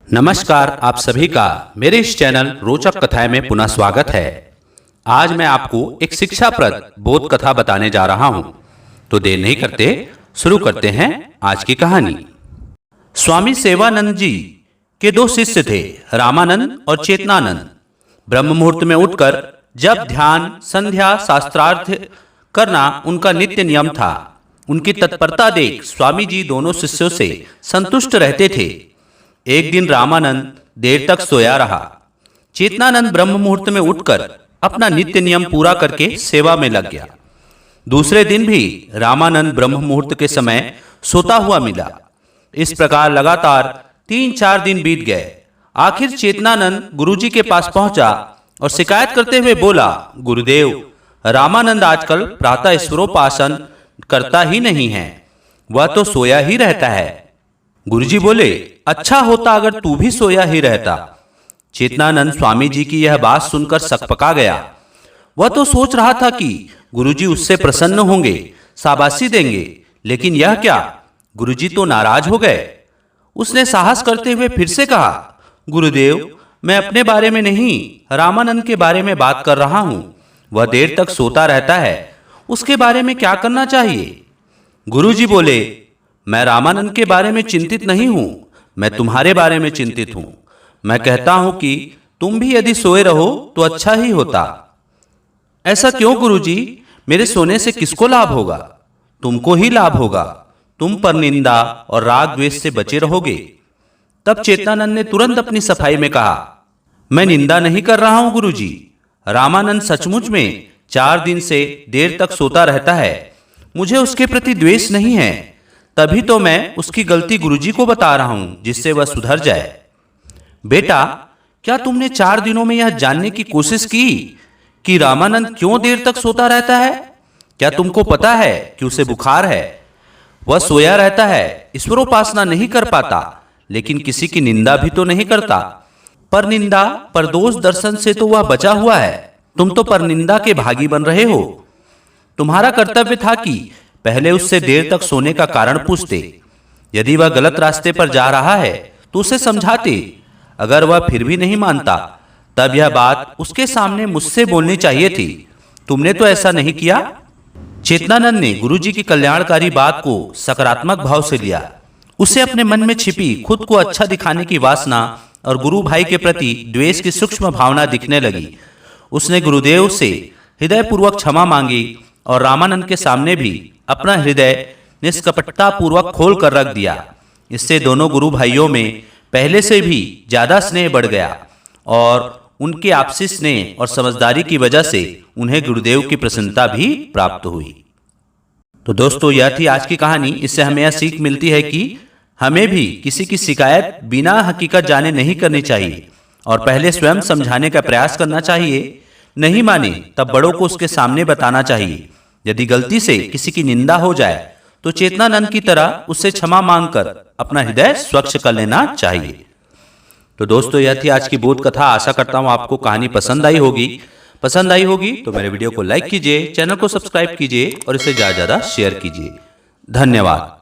नमस्कार, आप सभी का मेरे इस चैनल रोचक कथाएं में पुनः स्वागत है। आज मैं आपको एक शिक्षाप्रद बोध कथा बताने जा रहा हूं। तो देर नहीं करते शुरू करते हैं आज की कहानी। स्वामी सेवानंद जी के दो शिष्य थे, रामानंद और चेतनानंद। ब्रह्म मुहूर्त में उठकर जब ध्यान, संध्या, शास्त्रार्थ करना उनका नित्य नियम था। उनकी तत्परता देख स्वामी जी दोनों शिष्यों से संतुष्ट रहते थे। एक दिन रामानंद देर तक सोया रहा। चेतनानंद ब्रह्म मुहूर्त में उठकर अपना नित्य नियम पूरा करके सेवा में लग गया। दूसरे दिन भी रामानंद ब्रह्म मुहूर्त के समय सोता हुआ मिला। इस प्रकार लगातार 3-4 दिन बीत गए। आखिर चेतनानंद गुरुजी के पास पहुंचा और शिकायत करते हुए बोला, गुरुदेव, रामानंद आजकल प्रातः ईश्वरोपासन करता ही नहीं है, वह तो सोया ही रहता है। गुरुजी बोले, अच्छा होता अगर तू भी सोया ही रहता। चेतनानंद स्वामी जी की यह बात सुनकर सकपका गया। वह तो सोच रहा था कि गुरुजी उससे प्रसन्न होंगे, शाबाशी देंगे, लेकिन यह क्या, गुरुजी तो नाराज हो गए। उसने साहस करते हुए फिर से कहा, गुरुदेव, मैं अपने बारे में नहीं, रामानंद के बारे में बात कर रहा हूं। वह देर तक सोता रहता है, उसके बारे में क्या करना चाहिए? गुरुजी बोले, मैं रामानंद के बारे में चिंतित नहीं हूं, मैं तुम्हारे बारे में चिंतित हूं। मैं कहता हूं कि तुम भी यदि सोए रहो तो अच्छा ही होता। ऐसा क्यों गुरुजी? मेरे सोने से किसको लाभ होगा? तुमको ही लाभ होगा। तुम पर निंदा और राग द्वेष से बचे रहोगे। तब चेतनानंद ने तुरंत अपनी सफाई में कहा, मैं निंदा नहीं कर रहा हूं गुरुजी। रामानंद सचमुच में 4 दिन से देर तक सोता रहता है। मुझे उसके प्रति द्वेष नहीं है, तभी तो मैं उसकी गलती गुरुजी को बता रहा हूं, जिससे वह सुधर जाए। बेटा, क्या तुमने 4 दिनों में यह जानने की कोशिश की कि रामानंद क्यों देर तक सोता रहता है? क्या तुमको पता है कि उसे बुखार है? वह सोया रहता है, ईश्वरोपासना नहीं कर पाता, लेकिन किसी की निंदा भी तो नहीं करता। पर निंदा, पर दोष दर्शन से तो वह बचा हुआ है। तुम तो पर निंदा के भागी बन रहे हो। तुम्हारा कर्तव्य था कि पहले उससे देर तक सोने का कारण पूछते। यदि वह गलत रास्ते पर जा रहा है तो उसे समझाते। अगर वह फिर भी नहीं मानता, तब यह बात उसके सामने मुझसे बोलनी चाहिए थी। तुमने तो ऐसा नहीं किया। चेतनानंद ने गुरुजी की कल्याणकारी बात को सकारात्मक भाव से लिया। उसे अपने मन में छिपी खुद को अच्छा दिखाने की वासना और गुरु भाई के प्रति द्वेष की सूक्ष्म भावना दिखने लगी। उसने गुरुदेव से हृदयपूर्वक क्षमा मांगी और रामानंद के सामने भी अपना हृदय निष्कपटता पूर्वक खोल कर रख दिया। इससे दोनों गुरु भाइयों में पहले से भी ज्यादा स्नेह बढ़ गया और उनके आपसी स्नेह और समझदारी की वजह से उन्हें गुरुदेव की प्रसन्नता भी प्राप्त हुई। तो दोस्तों, यह थी आज की कहानी। इससे हमें यह सीख मिलती है कि हमें भी किसी की शिकायत बिना हकीकत जाने नहीं करनी चाहिए और पहले स्वयं समझाने का प्रयास करना चाहिए। नहीं माने तब बड़ों को उसके सामने बताना चाहिए। यदि गलती से किसी की निंदा हो जाए तो चेतनानंद की तरह उससे क्षमा मांगकर अपना हृदय स्वच्छ कर लेना चाहिए। तो दोस्तों, यह थी आज की बोध कथा। आशा करता हूं आपको कहानी पसंद आई होगी। पसंद आई होगी तो मेरे वीडियो को लाइक कीजिए, चैनल को सब्सक्राइब कीजिए और इसे ज्यादा से ज्यादा शेयर कीजिए। धन्यवाद।